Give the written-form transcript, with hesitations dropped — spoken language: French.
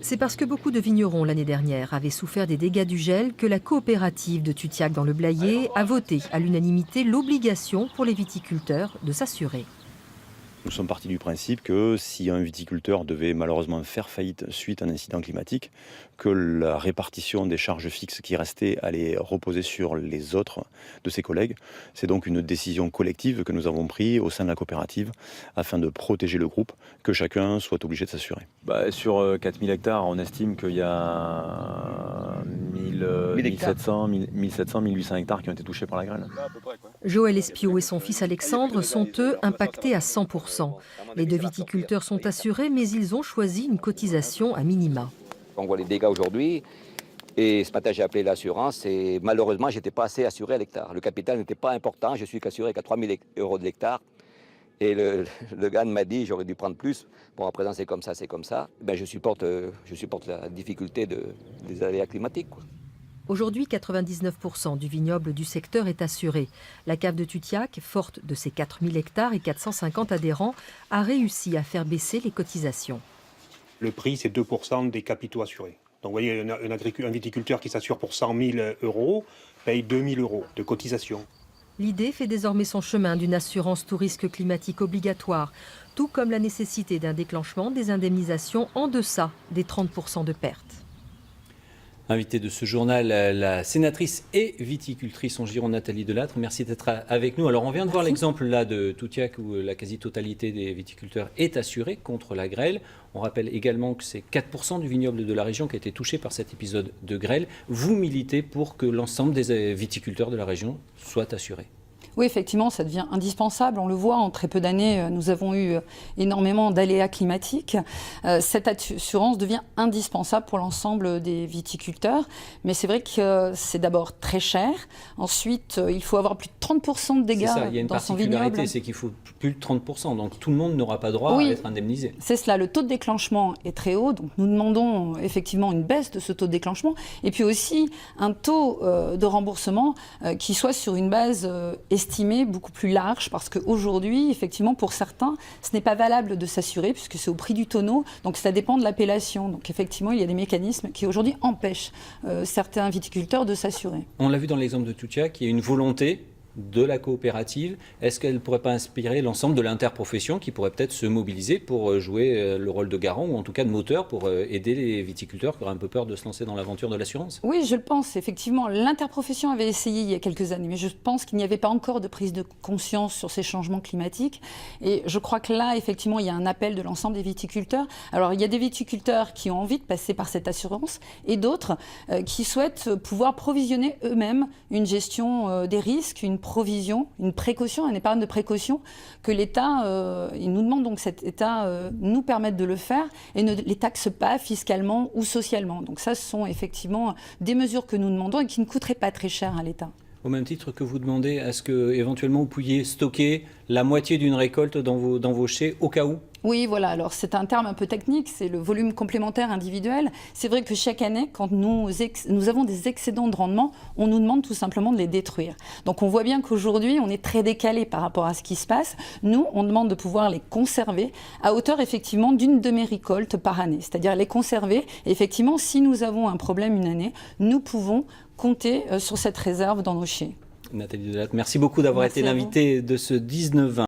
C'est parce que beaucoup de vignerons l'année dernière avaient souffert des dégâts du gel que la coopérative de Tutiac dans le Blayais a voté à l'unanimité l'obligation pour les viticulteurs de s'assurer. Nous sommes partis du principe que si un viticulteur devait malheureusement faire faillite suite à un incident climatique, que la répartition des charges fixes qui restaient allait reposer sur les autres de ses collègues. C'est donc une décision collective que nous avons prise au sein de la coopérative afin de protéger le groupe, que chacun soit obligé de s'assurer. Sur 4000 hectares, on estime qu'il y a 1700, 1800 hectares qui ont été touchés par la grêle. Joël Espiau et son fils Alexandre sont eux impactés à 100%. Les deux viticulteurs sont assurés, mais ils ont choisi une cotisation à minima. On voit les dégâts aujourd'hui et ce matin j'ai appelé l'assurance et malheureusement j'étais pas assez assuré à l'hectare. Le capital n'était pas important, je suis qu'assuré qu'à 3000 € de l'hectare. Et le gars m'a dit j'aurais dû prendre plus. Bon, à présent c'est comme ça, c'est comme ça. Ben, je supporte la difficulté des aléas climatiques, quoi. Aujourd'hui, 99% du vignoble du secteur est assuré. La cave de Tutiac, forte de ses 4000 hectares et 450 adhérents, a réussi à faire baisser les cotisations. Le prix, c'est 2% des capitaux assurés. Donc vous voyez, un viticulteur qui s'assure pour 100 000 € paye 2 000 € de cotisation. L'idée fait désormais son chemin d'une assurance tout risque climatique obligatoire, tout comme la nécessité d'un déclenchement des indemnisations en deçà des 30% de pertes. Invitée de ce journal, la sénatrice et viticultrice en Gironde, Nathalie Delattre. Merci d'être avec nous. Alors, on vient de voir l'exemple là de Tutiac où la quasi-totalité des viticulteurs est assurée contre la grêle. On rappelle également que c'est 4% du vignoble de la région qui a été touché par cet épisode de grêle. Vous militez pour que l'ensemble des viticulteurs de la région soient assurés. Oui, effectivement, ça devient indispensable. On le voit, en très peu d'années, nous avons eu énormément d'aléas climatiques. Cette assurance devient indispensable pour l'ensemble des viticulteurs. Mais c'est vrai que c'est d'abord très cher. Ensuite, il faut avoir plus de 30% de dégâts dans son vignoble. Il y a une particularité, c'est qu'il faut plus de 30%. Donc tout le monde n'aura pas droit à être indemnisé. C'est cela. Le taux de déclenchement est très haut. Donc nous demandons effectivement une baisse de ce taux de déclenchement. Et puis aussi un taux de remboursement qui soit sur une base estimé beaucoup plus large, parce qu'aujourd'hui, effectivement, pour certains, ce n'est pas valable de s'assurer, puisque c'est au prix du tonneau, donc ça dépend de l'appellation. Donc effectivement, il y a des mécanismes qui aujourd'hui empêchent certains viticulteurs de s'assurer. On l'a vu dans l'exemple de Tutiac, il y a une volonté de la coopérative. Est-ce qu'elle ne pourrait pas inspirer l'ensemble de l'interprofession qui pourrait peut-être se mobiliser pour jouer le rôle de garant ou en tout cas de moteur pour aider les viticulteurs qui auraient un peu peur de se lancer dans l'aventure de l'assurance? Oui, je le pense. Effectivement, l'interprofession avait essayé il y a quelques années, mais je pense qu'il n'y avait pas encore de prise de conscience sur ces changements climatiques. Et je crois que là, effectivement, il y a un appel de l'ensemble des viticulteurs. Alors, il y a des viticulteurs qui ont envie de passer par cette assurance et d'autres qui souhaitent pouvoir provisionner eux-mêmes une gestion des risques, une provision, une précaution, une épargne de précaution que l'État, il nous demande donc cet État nous permette de le faire et ne les taxe pas fiscalement ou socialement. Donc ça, ce sont effectivement des mesures que nous demandons et qui ne coûteraient pas très cher à l'État. Au même titre que vous demandez, est-ce que éventuellement vous pouviez stocker la moitié d'une récolte dans vos chais au cas où? Oui, voilà. Alors, c'est un terme un peu technique, c'est le volume complémentaire individuel. C'est vrai que chaque année, quand nous avons des excédents de rendement, on nous demande tout simplement de les détruire. Donc, on voit bien qu'aujourd'hui, on est très décalé par rapport à ce qui se passe. Nous, on demande de pouvoir les conserver à hauteur, effectivement, d'une demi-récolte par année. C'est-à-dire les conserver. Et effectivement, si nous avons un problème une année, nous pouvons compter sur cette réserve dans nos chais. Nathalie Delattre, merci beaucoup d'avoir été l'invitée de ce 19-20.